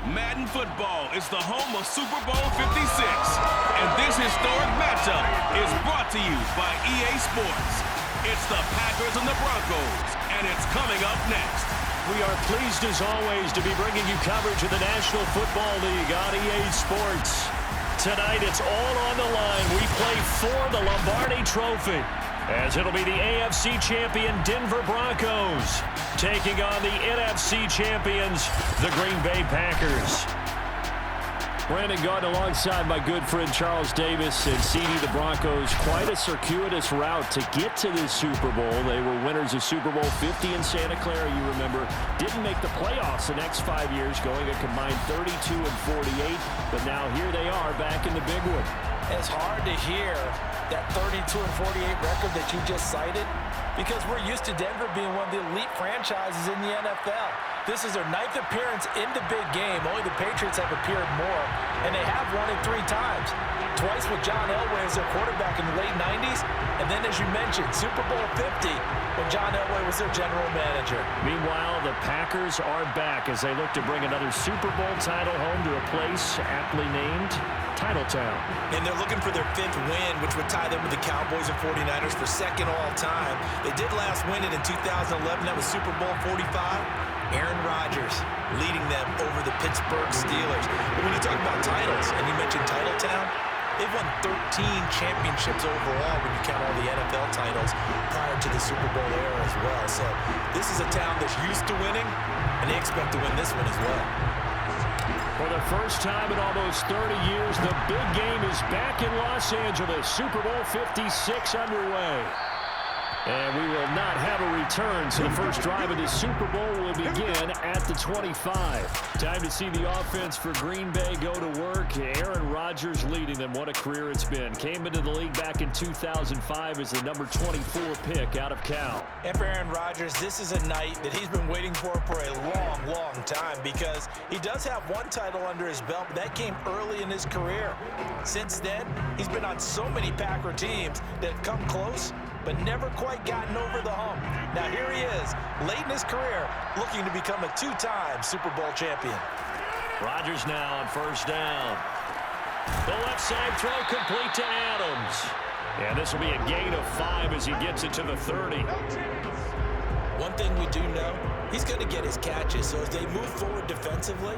Madden Football is the home of Super Bowl 56. And this historic matchup is brought to you by EA Sports. It's the Packers and the Broncos, and it's coming up next. We are pleased, as always, to be bringing you coverage of the National Football League on EA Sports. Tonight, it's all on the line. We play for the Lombardi Trophy, as it'll be the AFC champion Denver Broncos taking on the NFC champions, the Green Bay Packers. Brandon Gaudin alongside my good friend Charles Davis and CD the Broncos. Quite a circuitous route to get to this Super Bowl. They were winners of Super Bowl 50 in Santa Clara, you remember. Didn't make the playoffs the next 5 years, going a combined 32-48. But now here they are back in the big one. It's hard to hear that 32-48 record that you just cited, because we're used to Denver being one of the elite franchises in the NFL. This is their 9th appearance in the big game. Only the Patriots have appeared more, and they have won it 3 times. Twice with John Elway as their quarterback in the late 90s, and then, as you mentioned, Super Bowl 50 when John Elway was their general manager. Meanwhile, the Packers are back as they look to bring another Super Bowl title home to a place aptly named Titletown. And they're looking for their 5th win, which would tie them with the Cowboys and 49ers for 2nd all-time. They did last win it in 2011. That was Super Bowl 45. Aaron Rodgers leading them over the Pittsburgh Steelers. But when you talk about titles, and you mentioned Titletown, they've won 13 championships overall when you count all the NFL titles prior to the Super Bowl era as well. So this is a town that's used to winning, and they expect to win this one as well. For the first time in almost 30 years, the big game is back in Los Angeles. Super Bowl 56 underway. And we will not have a return, so the first drive of the Super Bowl will begin at the 25. Time to see the offense for Green Bay go to work. Aaron Rodgers leading them. What a career it's been. Came into the league back in 2005 as the number 24 pick out of Cal. And for Aaron Rodgers, this is a night that he's been waiting for a long, long time, because he does have one title under his belt, but that came early in his career. Since then, he's been on so many Packer teams that have come close, but never quite gotten over the hump. Now here he is, late in his career, looking to become a 2-time Super Bowl champion. Rodgers now on first down. The left side throw complete to Adams. And this will be a gain of 5 as he gets it to the 30. One thing we do know, he's going to get his catches. So as they move forward defensively,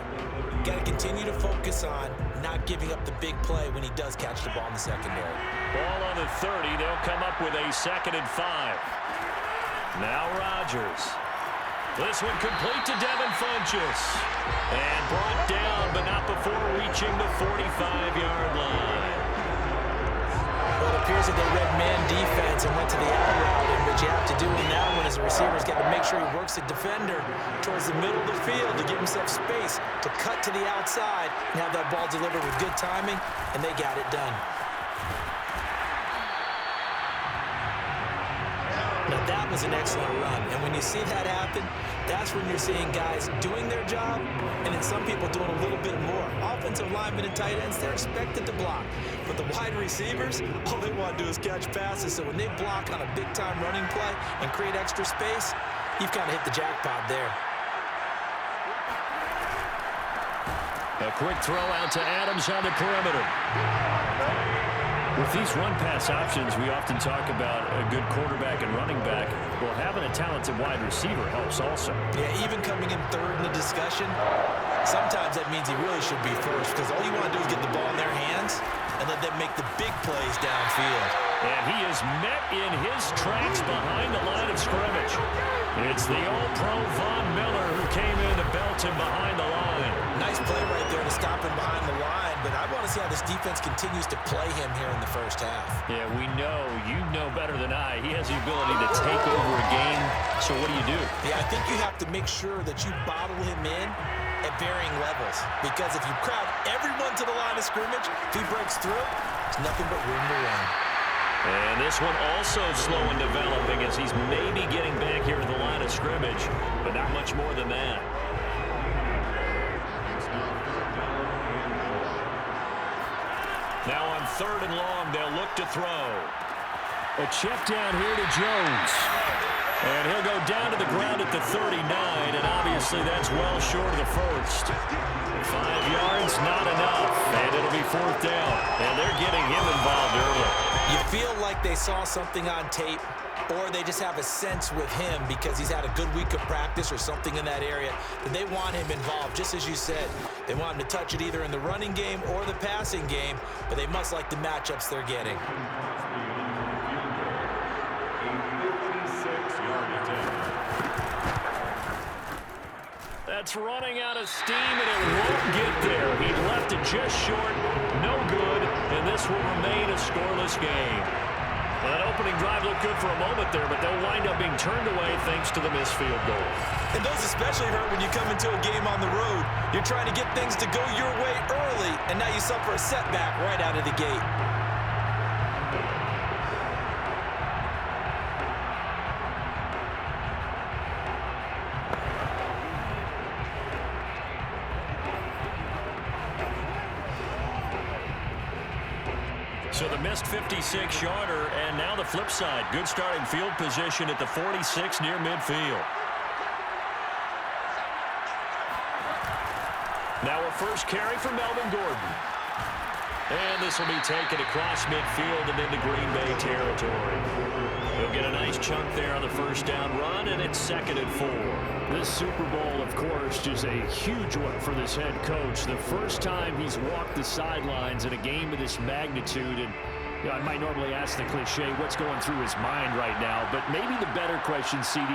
got to continue to focus on not giving up the big play when he does catch the ball in the secondary. Ball on the 30. They'll come up with a 2nd and 5. Now Rodgers. This one complete to Devin Funchess. And brought down, but not before reaching the 45-yard line. Well, it appears that they read man defense and went to the out route, and what you have to do in that one as a receiver's got to make sure he works the defender towards the middle of the field to give himself space to cut to the outside and have that ball delivered with good timing, and they got it done. Now that was an excellent run, and when you see that happen, that's when you're seeing guys doing their job, and then some people doing a little bit more. Offensive linemen and tight ends, they're expected to block, but the wide receivers, all they want to do is catch passes. So when they block on a big-time running play and create extra space, you've kind of hit the jackpot there. A quick throw out to Adams on the perimeter. With these run-pass options, we often talk about a good quarterback and running back. Well, having a talented wide receiver helps also. Yeah, even coming in 3rd in the discussion, sometimes that means he really should be 1st, because all you want to do is get the ball in their hands and let them make the big plays downfield. And he is met in his tracks behind the line of scrimmage. It's the All-Pro Von Miller who came in to belt him behind the line. Nice play right there to stop him behind the line, but I want to see how this defense continues to play him here in the first half. Yeah, we know. You know better than I. He has the ability to take over a game, so what do? Yeah, I think you have to make sure that you bottle him in at varying levels, because if you crowd everyone to the line of scrimmage, if he breaks through, there's nothing but room to run. And this one also slow in developing as he's maybe getting back here to the line of scrimmage, but not much more than that. Now on 3rd and long, they'll look to throw. A check down here to Jones. And he'll go down to the ground at the 39, and obviously Obviously, that's well short of the first. 5 yards, not enough. And it'll be 4th down. And they're getting him involved early. You feel like they saw something on tape, or they just have a sense with him because he's had a good week of practice or something in that area that they want him involved. Just as you said, they want him to touch it either in the running game or the passing game, but they must like the matchups they're getting. That's running out of steam, and it won't get there. He left it just short, no good, and this will remain a scoreless game. Well, that opening drive looked good for a moment there, but they'll wind up being turned away thanks to the missed field goal. And those especially hurt when you come into a game on the road. You're trying to get things to go your way early, and now you suffer a setback right out of the gate. So the missed 56-yarder, and now the flip side. Good starting field position at the 46 near midfield. Now a first carry for Melvin Gordon. And this will be taken across midfield and into Green Bay territory. He'll get a nice chunk there on the first down run, and it's 2nd and 4. This Super Bowl, of course, is a huge one for this head coach. The first time he's walked the sidelines in a game of this magnitude. And I might normally ask the cliche, what's going through his mind right now? But maybe the better question, CD,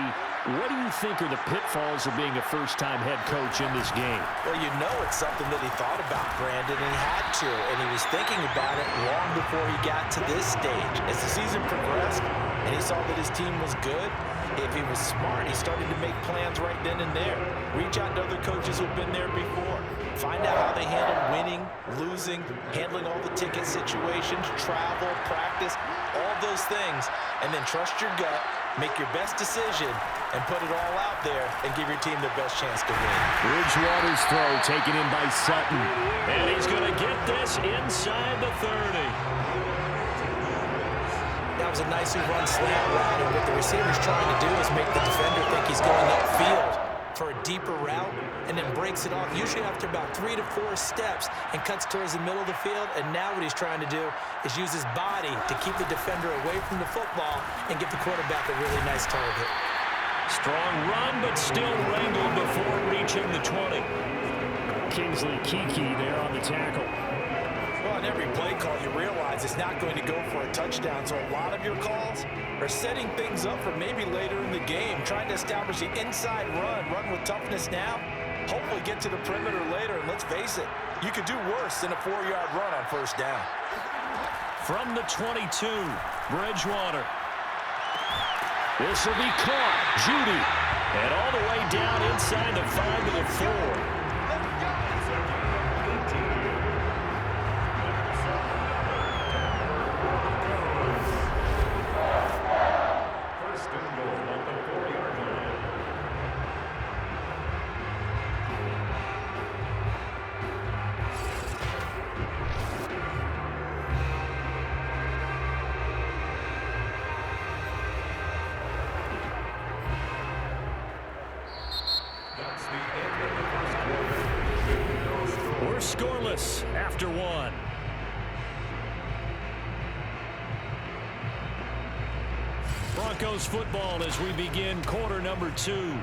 what do you think are the pitfalls of being a first-time head coach in this game? Well, you know it's something that he thought about, Brandon, and he had to. And he was thinking about it long before he got to this stage. As the season progressed and he saw that his team was good, if he was smart, he started to make plans right then and there. Reach out to other coaches who've been there before. Find out how they handle winning, losing, handling all the ticket situations, travel, practice, all those things. And then trust your gut, make your best decision, and put it all out there and give your team the best chance to win. Bridgewater's throw taken in by Sutton. And he's going to get this inside the 30. That was a nicely run slant route, and what the receiver's trying to do is make the defender think he's going upfield for a deeper route, and then breaks it off, usually after about 3 to 4 steps, and cuts towards the middle of the field. And now what he's trying to do is use his body to keep the defender away from the football and give the quarterback a really nice target. Strong run, but still wrangled before reaching the 20. Kingsley Keke there on the tackle. Well, in every play call, you realize it's not going to go for a touchdown, so a lot of your calls are setting things up for maybe later in the game, trying to establish the inside run with toughness now, hopefully get to the perimeter later, and let's face it, you could do worse than a 4-yard run on first down. From the 22, Bridgewater. This will be caught. Judy. And all the way down inside the 5 to the 4. We're scoreless after 1. Broncos football as we begin quarter number 2,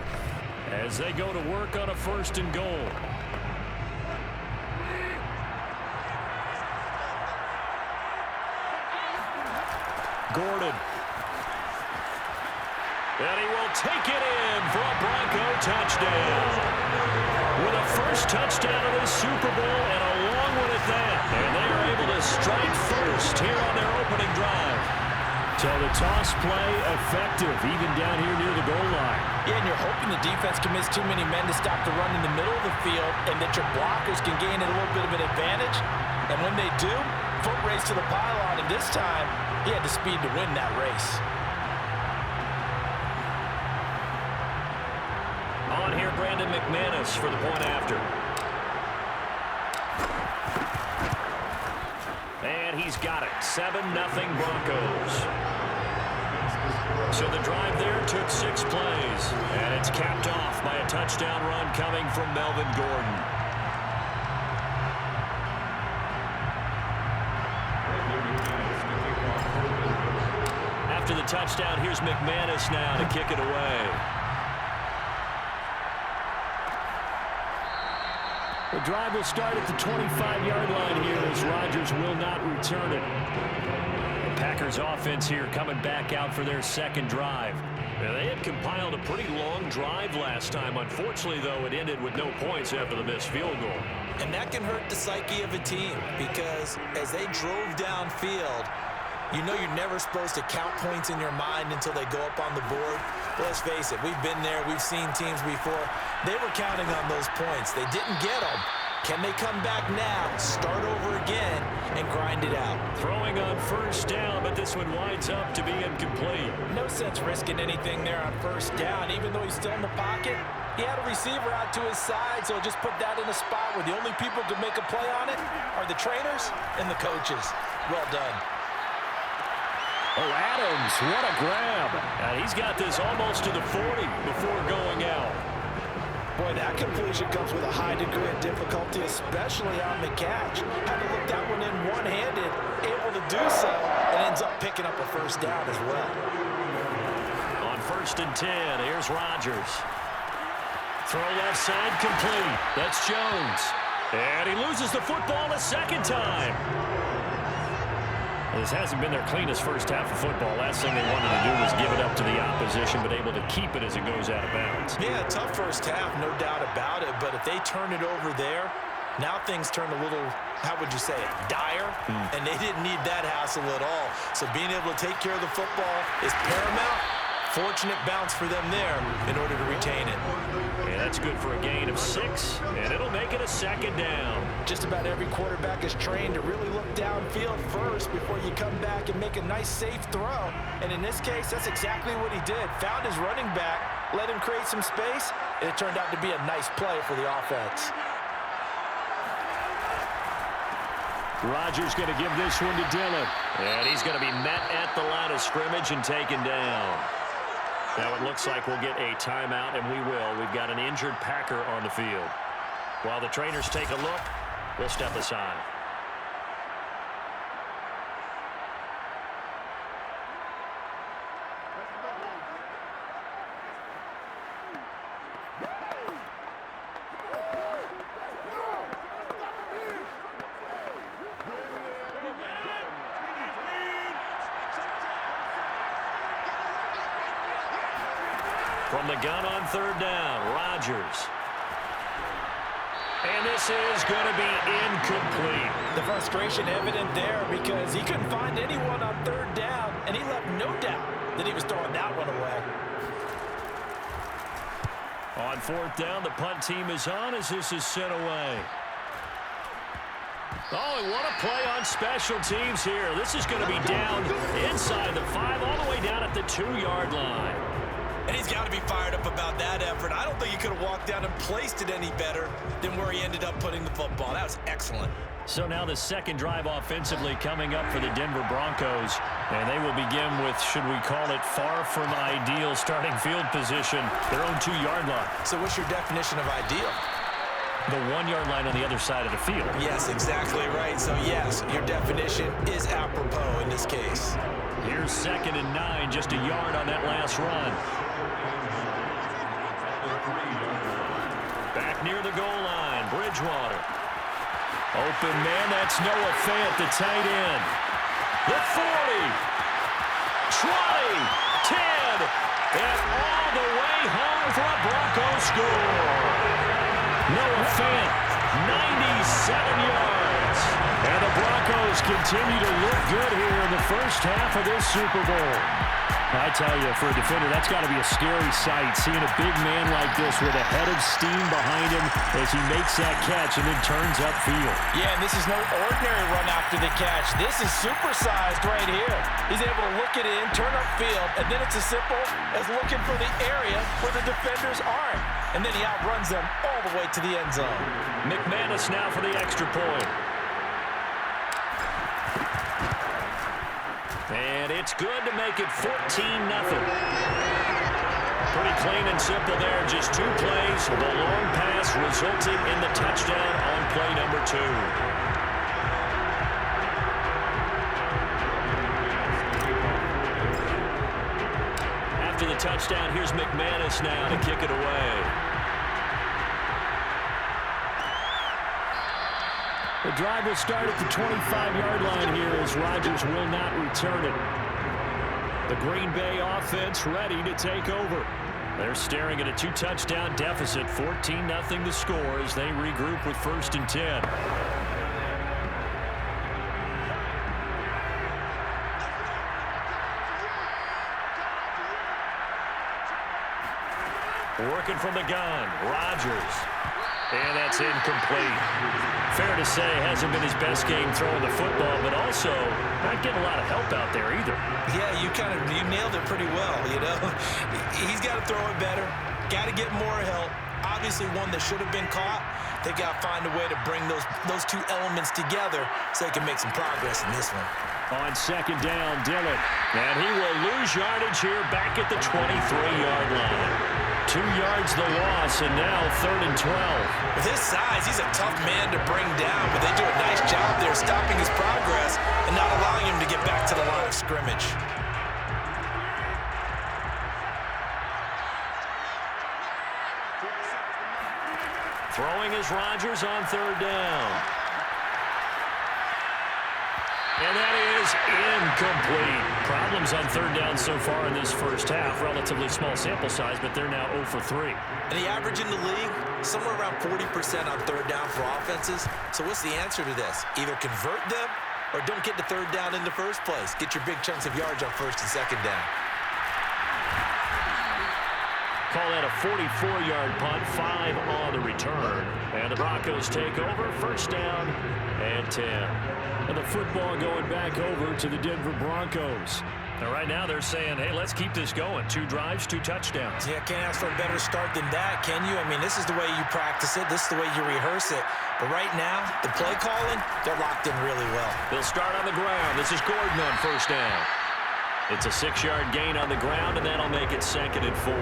as they go to work on a 1st and goal. Gordon. And he will take it in for a Bronco touchdown. With a first touchdown of this Super Bowl and a long one at that. And they are able to strike first here on their opening drive. So the toss play effective, even down here near the goal line. Yeah, and you're hoping the defense can miss too many men to stop the run in the middle of the field, and that your blockers can gain a little bit of an advantage. And when they do, foot race to the pylon, and this time, he had the speed to win that race. On here, Brandon McManus for the point after. And he's got it. 7-0 Broncos. So the drive there took 6 plays. And it's capped off by a touchdown. touchdown run coming from Melvin Gordon. After the touchdown, here's McManus now to kick it away. The drive will start at the 25-yard line here as Rodgers will not return it. The Packers offense here coming back out for their second drive. Now, they had compiled a pretty long drive last time. Unfortunately, though, it ended with no points after the missed field goal. And that can hurt the psyche of a team because as they drove downfield, you know you're never supposed to count points in your mind until they go up on the board. But let's face it, we've been there. We've seen teams before. They were counting on those points. They didn't get them. Can they come back now, start over again, and grind it out? Throwing on first down, but this one winds up to be incomplete. No sense risking anything there on first down, even though he's still in the pocket. He had a receiver out to his side, so just put that in a spot where the only people who can make a play on it are the trainers and the coaches. Well done. Oh, Adams, what a grab. And he's got this almost to the 40 before going out. Boy, that completion comes with a high degree of difficulty, especially on the catch. Had to look that one in one-handed, able to do so, and ends up picking up a first down as well. On 1st and 10, here's Rodgers. Throw left side complete. That's Jones. And he loses the football a second time. This hasn't been their cleanest first half of football. Last thing they wanted to do was give it up to the opposition, but able to keep it as it goes out of bounds. Yeah, tough first half, no doubt about it. But if they turn it over there, now things turn a little, how would you say it, dire? And they didn't need that hassle at all. So being able to take care of the football is paramount. Fortunate bounce for them there in order to retain it. Yeah, that's good for a gain of 6, and it'll make it a second down. Just about every quarterback is trained to really look downfield first before you come back and make a nice, safe throw. And in this case, that's exactly what he did. Found his running back, let him create some space, and it turned out to be a nice play for the offense. Rodgers going to give this one to Dillon. And he's going to be met at the line of scrimmage and taken down. Now it looks like we'll get a timeout, and we will. We've got an injured Packer on the field. While the trainers take a look, we'll step aside. From the gun on 3rd down, Rodgers. And this is going to be incomplete. The frustration evident there because he couldn't find anyone on 3rd down, and he left no doubt that he was throwing that one away. On 4th down, the punt team is on as this is sent away. Oh, and what a play on special teams here. This is going to be down inside the 5, all the way down at the 2-yard line. And he's got to be fired up about that effort. I don't think he could have walked down and placed it any better than where he ended up putting the football. That was excellent. So now the second drive offensively coming up for the Denver Broncos. And they will begin with, should we call it, far from ideal starting field position, their own 2-yard line. So what's your definition of ideal? The 1-yard line on the other side of the field. Yes, exactly right. So yes, your definition is apropos in this case. Here's 2nd and 9, just a yard on that last run. Back near the goal line, Bridgewater. Open man, that's Noah Fant, the tight end. The 40, 20, 10, and all the way home for a Broncos score. Noah Fant, 97 yards. And the Broncos continue to look good here in the first half of this Super Bowl. I tell you, for a defender, that's got to be a scary sight, seeing a big man like this with a head of steam behind him as he makes that catch and then turns upfield. Yeah, and this is no ordinary run after the catch. This is supersized right here. He's able to look it in, turn upfield, and then it's as simple as looking for the area where the defenders aren't. And then he outruns them all the way to the end zone. McManus now for the extra point. And it's good to make it 14-0. Pretty clean and simple there. Just 2 plays. The long pass resulting in the touchdown on play number 2. After the touchdown, here's McManus now to kick it away. The drive will start at the 25-yard line here as Rodgers will not return it. The Green Bay offense ready to take over. They're staring at a 2-touchdown deficit, 14-0 the score as they regroup with 1st and 10. Working from the gun, Rodgers. And that's incomplete. Fair to say, hasn't been his best game throwing the football, but also not getting a lot of help out there either. Yeah, you nailed it pretty well, you know. He's got to throw it better. Got to get more help. Obviously one that should have been caught. They got to find a way to bring those 2 elements together so they can make some progress in this one. On 2nd down, Dillon. And he will lose yardage here back at the 23-yard line. 2 yards the loss, and now 3rd and 12. With his size, he's a tough man to bring down, but they do a nice job there stopping his progress and not allowing him to get back to the line of scrimmage. Throwing is Rodgers on 3rd down. And that is incomplete. Problems on 3rd down so far in this first half. Relatively small sample size, but they're now 0 for 3. And the average in the league, somewhere around 40% on 3rd down for offenses. So what's the answer to this? Either convert them or don't get the 3rd down in the first place. Get your big chunks of yards on 1st and 2nd down. Call that a 44-yard punt, 5 on the return. And the Broncos take over, 1st down and 10. And the football going back over to the Denver Broncos. And right now they're saying, hey, let's keep this going. 2 drives, 2 touchdowns. Yeah, can't ask for a better start than that, can you? I mean, this is the way you practice it. This is the way you rehearse it. But right now, the play calling, they're locked in really well. They'll start on the ground. This is Gordon on 1st down. It's a 6-yard gain on the ground, and that'll make it 2nd and 4.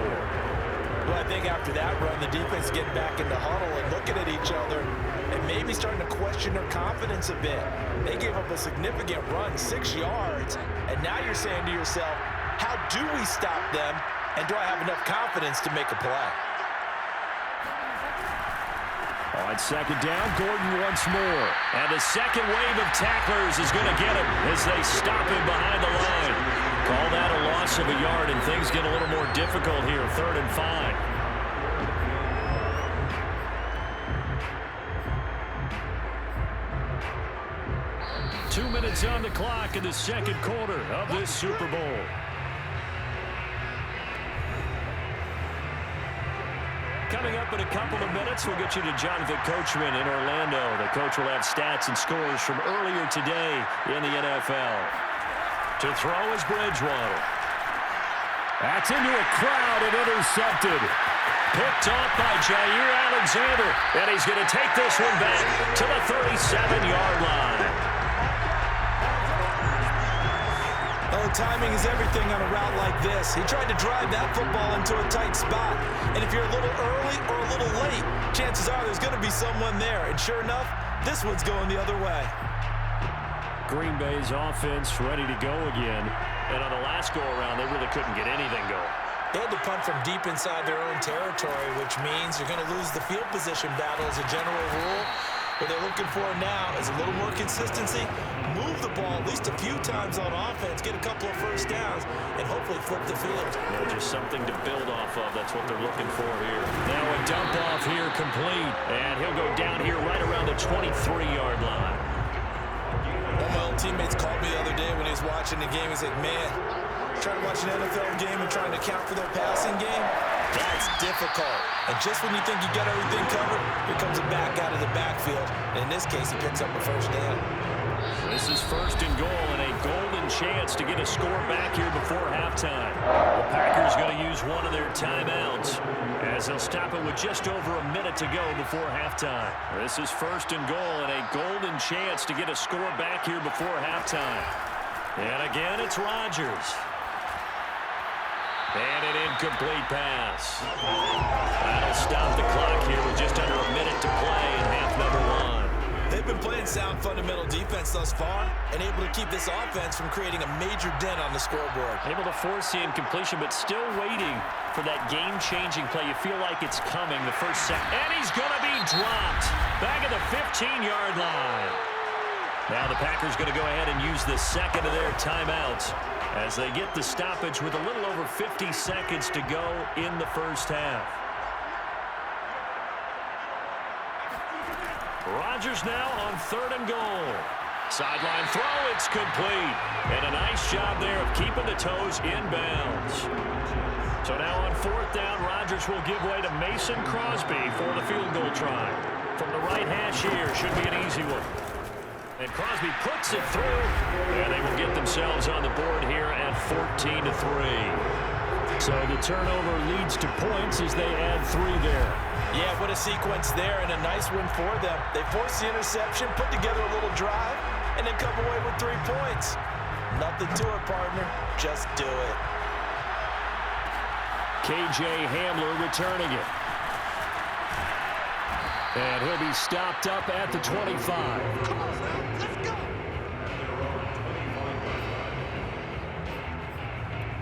Well, I think after that run, the defense getting back in the huddle and looking at each other and maybe starting to question their confidence a bit. They gave up a significant run, 6 yards, and now you're saying to yourself, how do we stop them, and do I have enough confidence to make a play? On 2nd down, Gordon once more. And the second wave of tacklers is going to get him as they stop him behind the line. Call that a loss of a yard, and things get a little more difficult here, 3rd and 5. Two minutes on the clock in the 2nd quarter of this Super Bowl. Coming up in a couple of minutes, we'll get you to Jonathan Coachman in Orlando. The coach will have stats and scores from earlier today in the NFL. To throw is Bridgewater. That's into a crowd and intercepted. Picked off by Jair Alexander. And he's going to take this one back to the 37-yard line. Oh, timing is everything on a route like this. He tried to drive that football into a tight spot. And if you're a little early or a little late, chances are there's going to be someone there. And sure enough, this one's going the other way. Green Bay's offense ready to go again. And on the last go-around, they really couldn't get anything going. They had to punt from deep inside their own territory, which means you're going to lose the field position battle as a general rule. What they're looking for now is a little more consistency, move the ball at least a few times on offense, get a couple of 1st downs, and hopefully flip the field. Well, just something to build off of. That's what they're looking for here. Now a dump off here complete, and he'll go down here right around the 23-yard line. One of my old teammates called me the other day when he was watching the game. He's like, man, trying to watch an NFL game and trying to account for their passing game, that's difficult. And just when you think you got everything covered, here comes a back out of the backfield. And in this case, he picks up a 1st down. This is 1st and goal and a golden chance to get a score back here before halftime. The Packers going to use one of their timeouts as they'll stop it with just over a minute to go before halftime. This is 1st and goal and a golden chance to get a score back here before halftime. And again, it's Rodgers. And an incomplete pass. That'll stop the clock here with just under a minute to play in half number 1. They've been playing sound fundamental defense thus far and able to keep this offense from creating a major dent on the scoreboard. Able to force the incompletion, but still waiting for that game-changing play. You feel like it's coming the first second. And he's going to be dropped back at the 15-yard line. Now the Packers going to go ahead and use the second of their timeouts as they get the stoppage with a little over 50 seconds to go in the first half. Rodgers now on 3rd and goal. Sideline throw, it's complete. And a nice job there of keeping the toes in bounds. So now on 4th down, Rodgers will give way to Mason Crosby for the field goal try. From the right hash here, should be an easy one. And Crosby puts it through, and they will get themselves on the board here at 14-3. So the turnover leads to points as they add 3 there. Yeah, what a sequence there, and a nice win for them. They forced the interception, put together a little drive, and then come away with 3 points. Nothing to it, partner. Just do it. KJ Hamler returning it. And he'll be stopped up at the 25. Come on, man. Let's go.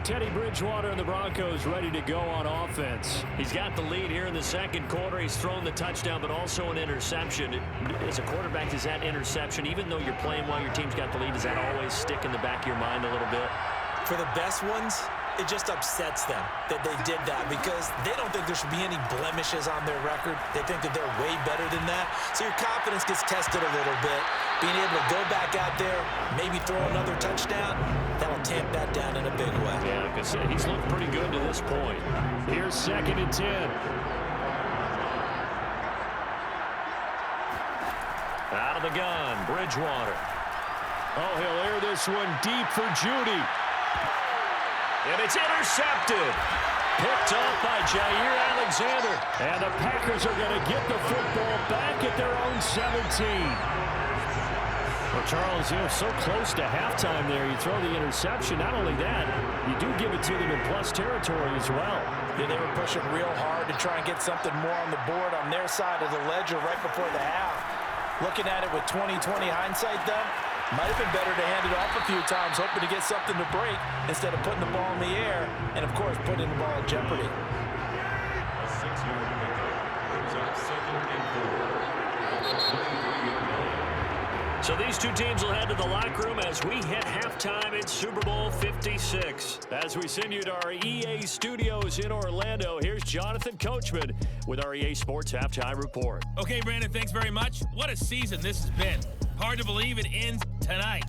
Teddy Bridgewater and the Broncos ready to go on offense. He's got the lead here in the second quarter. He's thrown the touchdown, but also an interception. As a quarterback, does that interception, even though you're playing while your team's got the lead, does that always stick in the back of your mind a little bit? For the best ones, it just upsets them that they did that because they don't think there should be any blemishes on their record. They think that they're way better than that. So your confidence gets tested a little bit. Being able to go back out there, maybe throw another touchdown, that'll tamp that down in a big way. Yeah, because he's looked pretty good to this point. Here's 2nd and 10. Out of the gun, Bridgewater. Oh, he'll air this one deep for Judy. And it's intercepted. Picked off by Jair Alexander. And the Packers are going to get the football back at their own 17. Well, Charles, so close to halftime there. You throw the interception. Not only that, you do give it to them in plus territory as well. Yeah, they were pushing real hard to try and get something more on the board on their side of the ledger right before the half. Looking at it with 20/20 hindsight, though, might have been better to hand it off a few times, hoping to get something to break instead of putting the ball in the air and, of course, putting the ball in jeopardy. So these two teams will head to the locker room as we hit halftime in Super Bowl 56. As we send you to our EA studios in Orlando, here's Jonathan Coachman with our EA Sports Halftime Report. Okay, Brandon, thanks very much. What a season this has been. Hard to believe it ends tonight,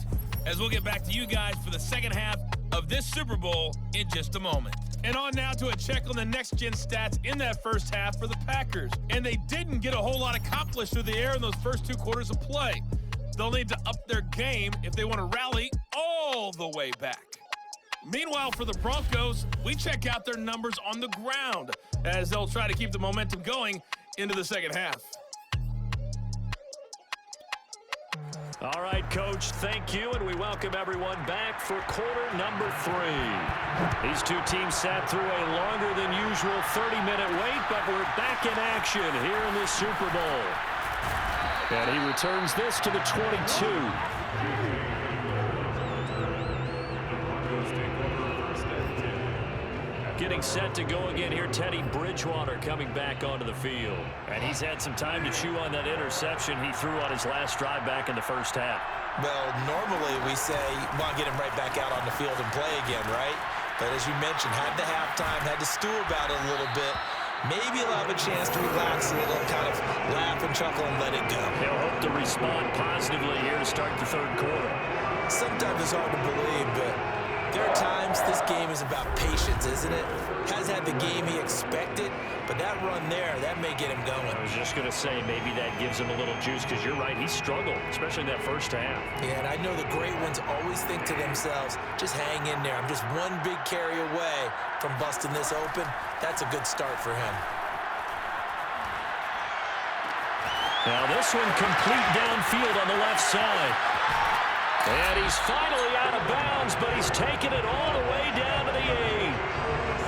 as we'll get back to you guys for the second half of this Super Bowl in just a moment. And on now to a check on the next-gen stats in that first half for the Packers. And they didn't get a whole lot accomplished through the air in those first 2 quarters of play. They'll need to up their game if they want to rally all the way back. Meanwhile, for the Broncos, we check out their numbers on the ground as they'll try to keep the momentum going into the second half. All right, Coach, thank you, and we welcome everyone back for quarter number 3. These two teams sat through a longer than usual 30-minute wait, but we're back in action here in this Super Bowl. And he returns this to the 22. Getting set to go again here, Teddy Bridgewater coming back onto the field. And he's had some time to chew on that interception he threw on his last drive back in the first half. Well, normally we say, want to get him right back out on the field and play again, right? But as you mentioned, had the halftime, had to stew about it a little bit. Maybe he'll have a chance to relax a little, kind of laugh and chuckle and let it go. He'll hope to respond positively here to start the third quarter. Sometimes it's hard to believe, but there are times this game is about patience, isn't it? Has had the game he expected, but that run there, that may get him going. I was just going to say, maybe that gives him a little juice, because you're right, he struggled, especially in that first half. Yeah, and I know the great ones always think to themselves, just hang in there. I'm just one big carry away from busting this open. That's a good start for him. Now this one complete downfield on the left side. And he's finally out of bounds, but he's taken it all the way down to the 8.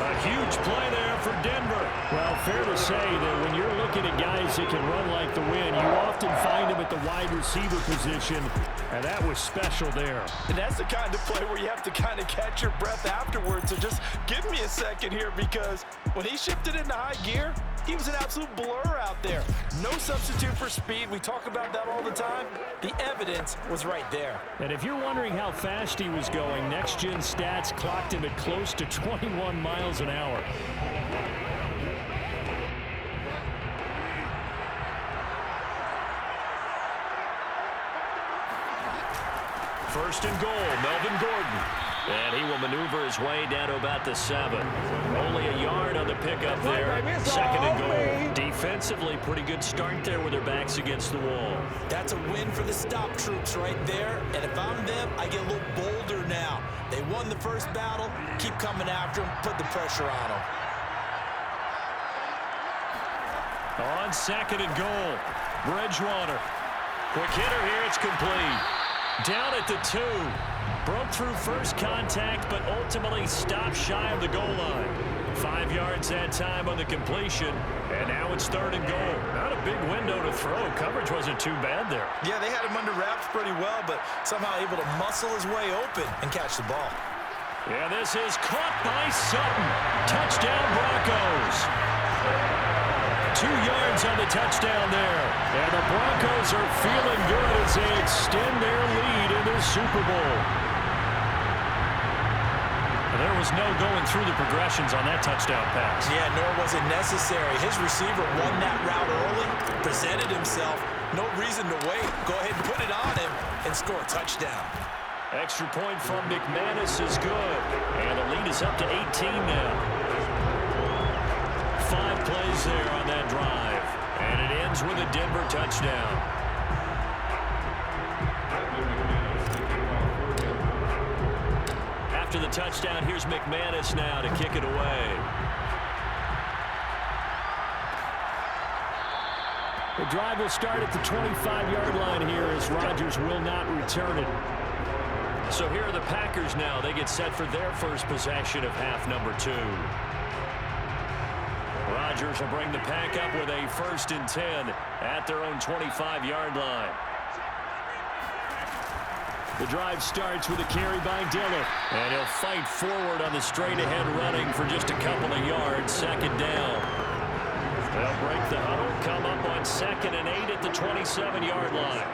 A Huge play there for Denver. Well, fair to say that when you're looking at guys that can run like the wind, you often find them at the wide receiver position, and that was special there. And that's the kind of play where you have to kind of catch your breath afterwards. So just give me a second here, because when he shifted into high gear, he was an absolute blur out there. No substitute for speed. We talk about that all the time. The evidence was right there. And if you're wondering how fast he was going, Next Gen Stats clocked him at close to 21 miles an hour. First and goal, Melvin Gordon. And he will maneuver his way down to about the 7. Only a yard on the pickup there. Second and goal. Defensively, pretty good start there with their backs against the wall. That's a win for the stop troops right there. And if I'm them, I get a little bolder now. They won the first battle. Keep coming after them. Put the pressure on them. On second and goal, Bridgewater. Quick hitter here. It's complete. Down at the 2. Broke through first contact, but ultimately stopped shy of the goal line. 5 yards that time on the completion, and now it's third and goal. Not a big window to throw. Coverage wasn't too bad there. Yeah, they had him under wraps pretty well, but somehow able to muscle his way open and catch the ball. Yeah, this is caught by Sutton. Touchdown, Broncos. 2 yards on the touchdown there. And the Broncos are feeling good as they extend their lead in the Super Bowl. There was no going through the progressions on that touchdown pass. Yeah, nor was it necessary. His receiver won that route early, presented himself. No reason to wait. Go ahead and put it on him and score a touchdown. Extra point from McManus is good. And the lead is up to 18 now. 5 plays there on that drive. And it ends with a Denver touchdown. After the touchdown, here's McManus now to kick it away. The drive will start at the 25-yard line here as Rodgers will not return it. So here are the Packers now. They get set for their first possession of half number 2. Rodgers will bring the pack up with a 1st and 10 at their own 25-yard line. The drive starts with a carry by Dillon. And he'll fight forward on the straight-ahead running for just a couple of yards. Second down. They'll break the huddle, come up on 2nd and 8 at the 27-yard line.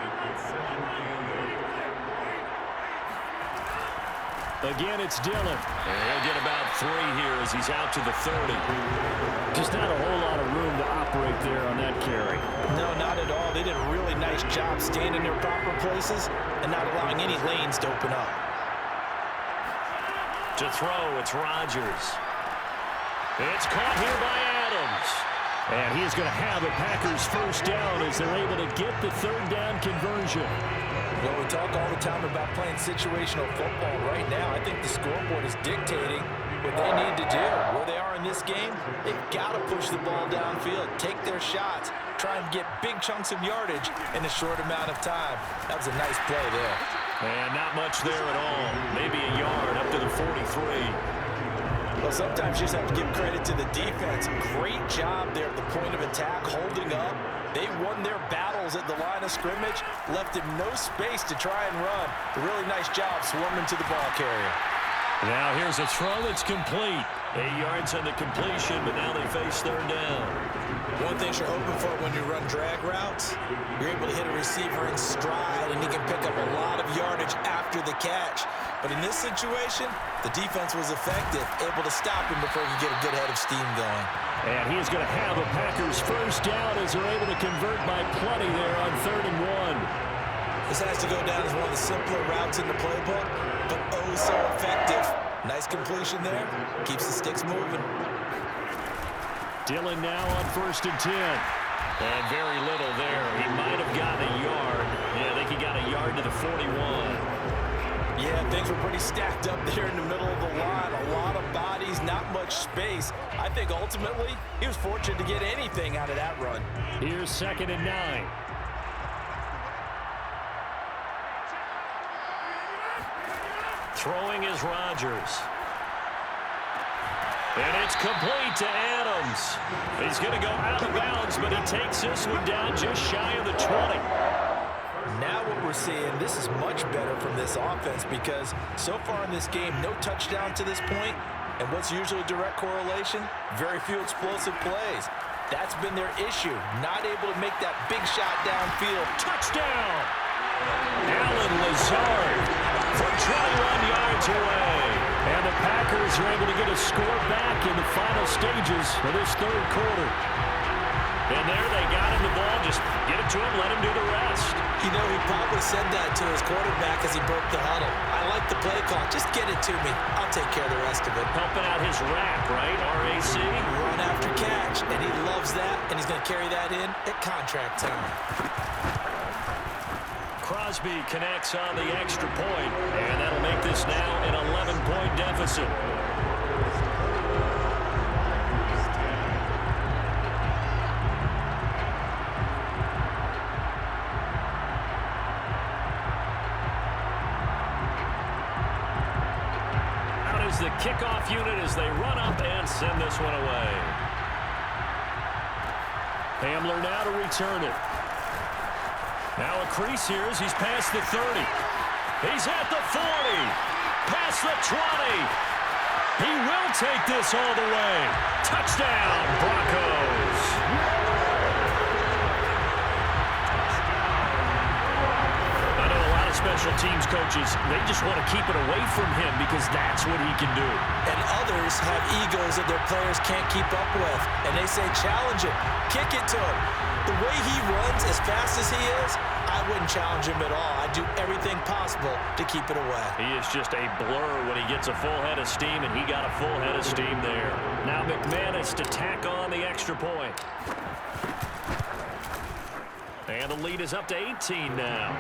Again, it's Dillon. And he'll get about 3 here as he's out to the 30. Just not a whole lot of room to operate there on that carry. No, not at all. They did a really nice job staying in their proper places and not allowing any lanes to open up. To throw, it's Rodgers. It's caught here by Adams. And he is going to have the Packers first down as they're able to get the 3rd down conversion. Well, we talk all the time about playing situational football. Right now, I think the scoreboard is dictating what they need to do. Where they are in this game, they've got to push the ball downfield, take their shots, try and get big chunks of yardage in a short amount of time. That was a nice play there. And not much there at all. Maybe a yard up to the 43. Well, sometimes you just have to give credit to the defense. Great job there at the point of attack, holding up. They won their battles at the line of scrimmage, left him no space to try and run. A really nice job swarming to the ball carrier. Now here's a throw that's complete. 8 yards on the completion, but now they face 3rd down. One thing you're hoping for when you run drag routes, you're able to hit a receiver in stride, and he can pick up a lot of yardage after the catch. But in this situation, the defense was effective, able to stop him before he could get a good head of steam going. And he is going to have the Packers first down as they're able to convert by plenty there on 3rd and 1. This has to go down as one of the simpler routes in the playbook, but oh so effective. Nice completion there. Keeps the sticks moving. Dillon now on 1st and 10. And very little there. He might have gotten a yard. Yeah, I think he got a yard to the 41. Yeah, things were pretty stacked up there in the middle of the line. A lot of bodies, not much space. I think ultimately he was fortunate to get anything out of that run. Here's 2nd and 9. Throwing is Rodgers. And it's complete to Adams. He's going to go out of bounds, but he takes this one down just shy of the 20. Now what we're seeing, this is much better from this offense because so far in this game, no touchdown to this point. And what's usually a direct correlation? Very few explosive plays. That's been their issue, not able to make that big shot downfield. Touchdown! Allen Lazard from 21 yards away. And the Packers are able to get a score back in the final stages of this third quarter. And there they got him the ball. Just get it to him, let him do the rest. You know, he probably said that to his quarterback as he broke the huddle. I like the play call. Just get it to me. I'll take care of the rest of it. Helping out his rack, right? RAC. Run after catch. And he loves that. And he's going to carry that in at contract time. Crosby connects on the extra point. And that'll make this now an 11-point deficit. The kickoff unit as they run up and send this one away. Hamler now to return it. Now a crease here as he's past the 30. He's at the 40. Past the 20. He will take this all the way. Touchdown, Broncos. Special teams coaches, they just want to keep it away from him because that's what he can do. And others have egos that their players can't keep up with. And they say, challenge him, kick it to him. The way he runs as fast as he is, I wouldn't challenge him at all. I'd do everything possible to keep it away. He is just a blur when he gets a full head of steam, and he got a full head of steam there. Now McManus to tack on the extra point. And the lead is up to 18 now.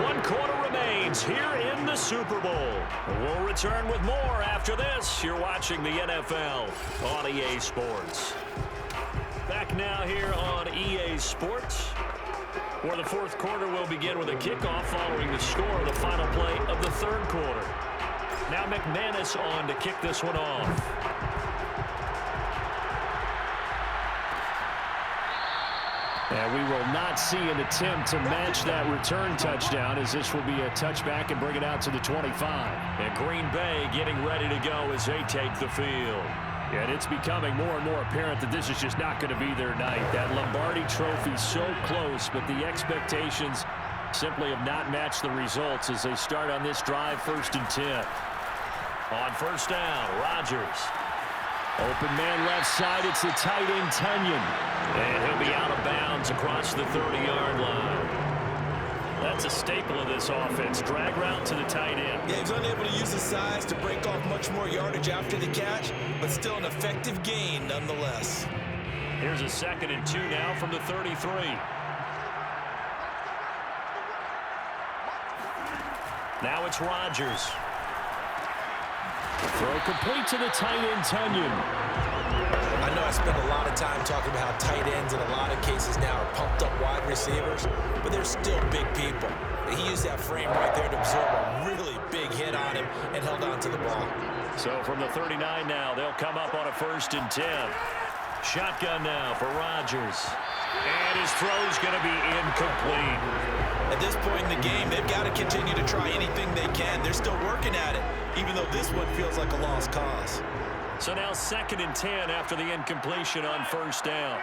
1 quarter remains here in the Super Bowl. We'll return with more after this. You're watching the NFL on EA Sports. Back now here on EA Sports, where the fourth quarter will begin with a kickoff following the score of the final play of the third quarter. Now McManus on to kick this one off. And we will not see an attempt to match that return touchdown, as this will be a touchback and bring it out to the 25. And Green Bay getting ready to go as they take the field. And it's becoming more and more apparent that this is just not going to be their night. That Lombardi Trophy so close, but the expectations simply have not matched the results as they start on this drive, 1st and 10. On first down, Rodgers. Open man left side, it's the tight end, Tunyon. And he'll be out of bounds across the 30-yard line. That's a staple of this offense. Drag route to the tight end. Yeah, he's unable to use his size to break off much more yardage after the catch, but still an effective gain nonetheless. Here's a 2nd and 2 now from the 33. Now it's Rodgers. Throw complete to the tight end, Tunyon. I know I spend a lot of time talking about how tight ends in a lot of cases now are pumped up wide receivers, but they're still big people. He used that frame right there to absorb a really big hit on him and held on to the ball. So from the 39 now, they'll come up on a 1st and 10. Shotgun now for Rodgers. And his throw's going to be incomplete. At this point in the game, they've got to continue to try anything they can. They're still working at it, even though this one feels like a lost cause. So now 2nd and 10 after the incompletion on 1st down.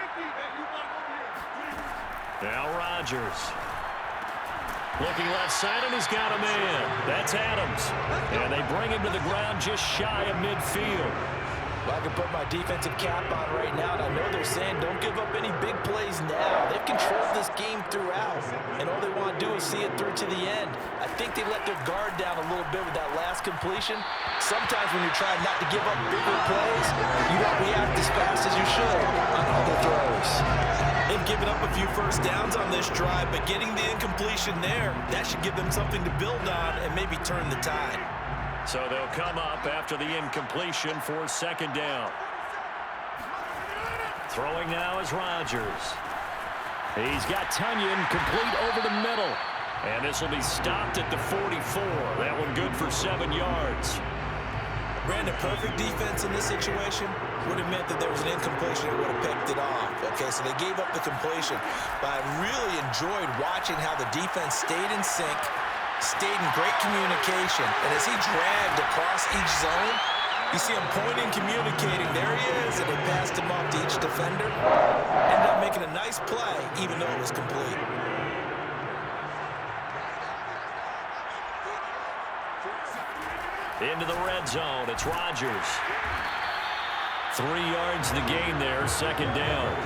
Now Rodgers. Looking left side, and he's got a man. That's Adams. And they bring him to the ground just shy of midfield. Well, I can put my defensive cap on right now, and I know they're saying don't give up any big plays now. They've controlled this game throughout, and all they want to do is see it through to the end. I think they let their guard down a little bit with that last completion. Sometimes when you're trying not to give up bigger plays, you don't react as fast as you should on other throws. They've given up a few first downs on this drive, but getting the incompletion there, that should give them something to build on and maybe turn the tide. So they'll come up after the incompletion for 2nd down. Throwing now is Rodgers. He's got Tunyon complete over the middle. And this will be stopped at the 44. That one good for 7 yards. Brandon, perfect defense in this situation would have meant that there was an incompletion that would have picked it off. Okay, so they gave up the completion. But I really enjoyed watching how the defense stayed in sync, stayed in great communication. And as he dragged across each zone, you see him pointing, communicating. There he is, and they passed him off to each defender. Ended up making a nice play, even though it was complete. Into the red zone, it's Rodgers. 3 yards the gain there, second down.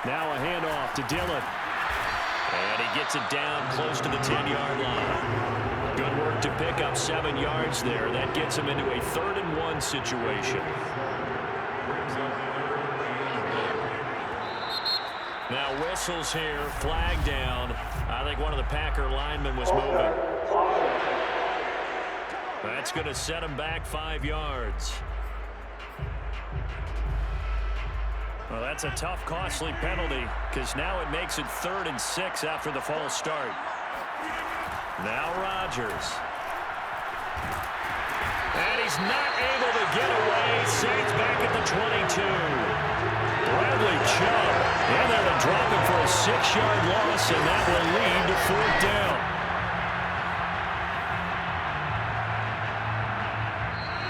Now a handoff to Dillon. And he gets it down close to the 10-yard line. Good work to pick up 7 yards there. That gets him into a 3rd-and-1 situation. Now whistles here, flag down. I think one of the Packer linemen was moving. That's going to set him back 5 yards. Well, that's a tough, costly penalty because now it makes it 3rd and 6 after the false start. Now Rodgers. And he's not able to get away. Saints back at the 22. Bradley Chubb in there to drop it for a 6-yard loss, and that will lead to 4th down.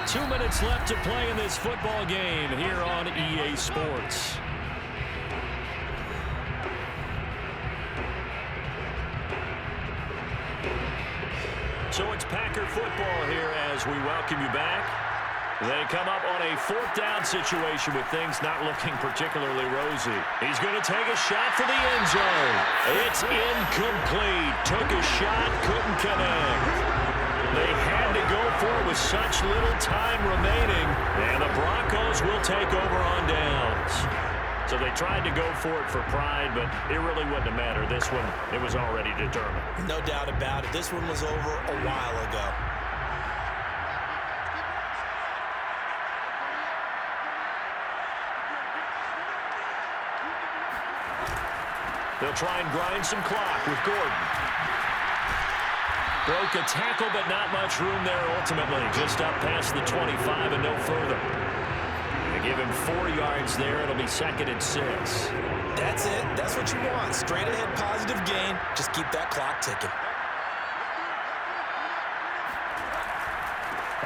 2 minutes left to play in this football game here on EA Sports. So it's Packer football here as we welcome you back. They come up on a 4th down situation with things not looking particularly rosy. He's going to take a shot for the end zone. It's incomplete. Took a shot, couldn't connect. They had to go for it with such little time remaining, and the Broncos will take over on downs. So they tried to go for it for pride, but it really wouldn't have mattered. This one, it was already determined. No doubt about it. This one was over a while ago. They'll try and grind some clock with Gordon. Broke a tackle, but not much room there ultimately. Just up past the 25 and no further. Give him 4 yards there. It'll be 2nd and 6. That's it. That's what you want. Straight ahead positive gain. Just keep that clock ticking.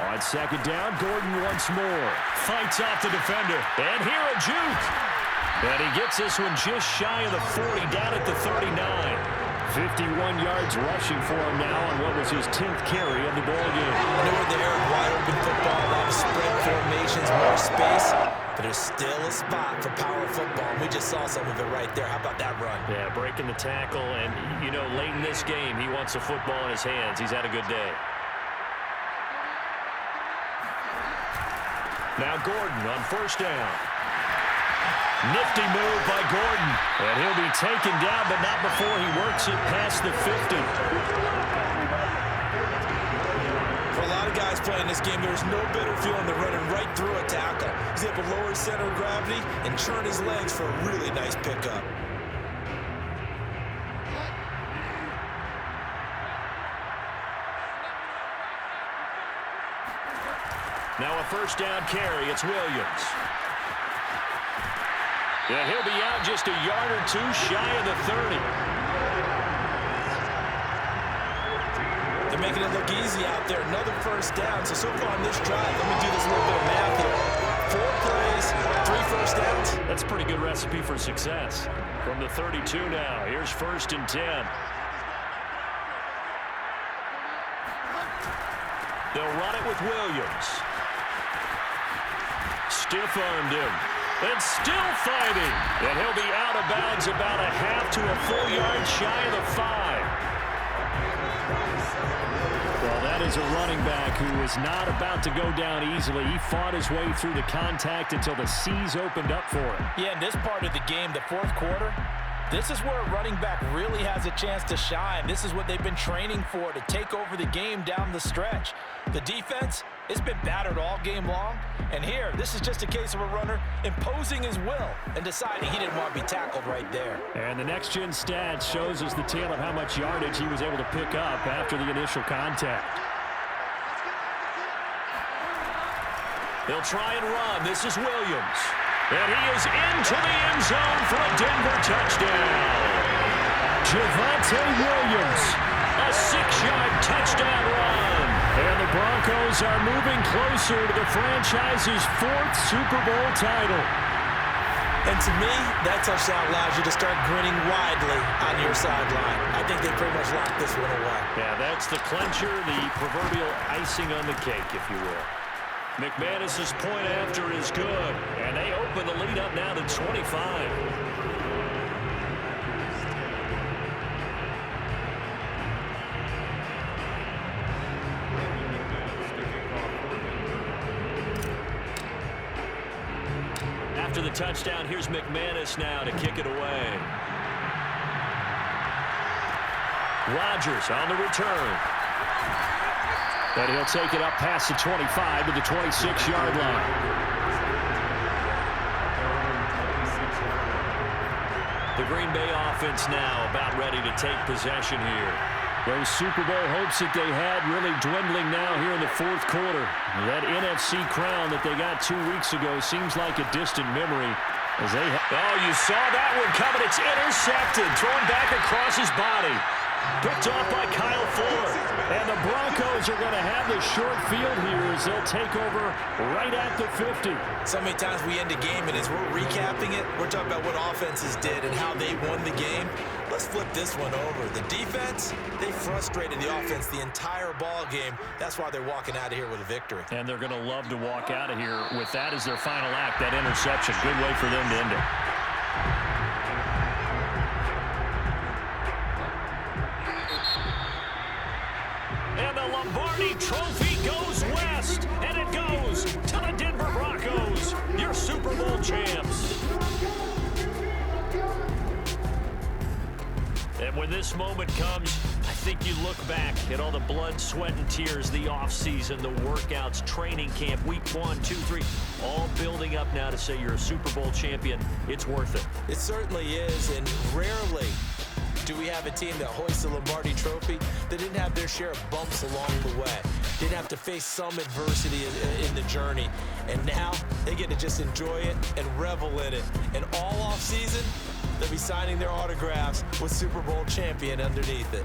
On 2nd down, Gordon once more. Fights off the defender. And here a juke. And he gets this one just shy of the 40, down at the 39. 51 yards rushing for him now on what was his 10th carry of the ballgame. Nowhere there, wide open football, a lot of spread formations, more space, but there's still a spot for power football. We just saw some of it right there. How about that run? Yeah, breaking the tackle, and, you know, late in this game, he wants the football in his hands. He's had a good day. Now Gordon on 1st down. Nifty move by Gordon. And he'll be taken down, but not before he works it past the 50. For a lot of guys playing this game, there's no better feeling than running right through a tackle. He's able to lower his center of gravity and churn his legs for a really nice pickup. Now a 1st down carry. It's Williams. Yeah, he'll be out just a yard or 2 shy of the 30. They're making it look easy out there. Another 1st down. So far on this drive, let me do this little bit of math here. 4 plays, 3 1st downs. That's a pretty good recipe for success. From the 32 now, here's 1st and 10. They'll run it with Williams. Stiff-armed him. And still fighting. And he'll be out of bounds about a half to a full yard shy of the 5. Well, that is a running back who is not about to go down easily. He fought his way through the contact until the seas opened up for him. Yeah, in this part of the game, the 4th quarter, This is where a running back really has a chance to shine. This is what they've been training for, to take over the game down the stretch. The defense has been battered all game long. And here, this is just a case of a runner imposing his will and deciding he didn't want to be tackled right there. And the next-gen stat shows us the tale of how much yardage he was able to pick up after the initial contact. They'll try and run. This is Williams. And he is into the end zone for a Denver touchdown. Javonte Williams, a 6-yard touchdown run. And the Broncos are moving closer to the franchise's 4th Super Bowl title. And to me, that touchdown allows you to start grinning widely on your sideline. I think they pretty much locked this one away. Yeah, that's the clincher, the proverbial icing on the cake, if you will. McManus's point after is good, and they open the lead up now to 25. After the touchdown, here's McManus now to kick it away. Rodgers on the return. And he'll take it up past the 25 to the 26-yard line. The Green Bay offense now about ready to take possession here. Those Super Bowl hopes that they had really dwindling now here in the 4th quarter. That NFC crown that they got 2 weeks ago seems like a distant memory. As they oh, you saw that one coming. It's intercepted. Thrown back across his body. Picked off by Kyle Fuller. And the Broncos are going to have the short field here as they'll take over right at the 50. So many times we end a game, and as we're recapping it, we're talking about what offenses did and how they won the game. Let's flip this one over. The defense, they frustrated the offense the entire ball game. That's why they're walking out of here with a victory. And they're going to love to walk out of here with that as their final act, that interception. Good way for them to end it. And the Lombardi Trophy goes west, and it goes to the Denver Broncos, your Super Bowl champs. And when this moment comes, I think you look back at all the blood, sweat, and tears, the offseason, the workouts, training camp, week 1, 2, 3, all building up now to say you're a Super Bowl champion. It's worth it. It certainly is, and rarely do we have a team that hoists the Lombardi Trophy that didn't have their share of bumps along the way, didn't have to face some adversity in the journey, and now they get to just enjoy it and revel in it. And all off season, they'll be signing their autographs with Super Bowl champion underneath it.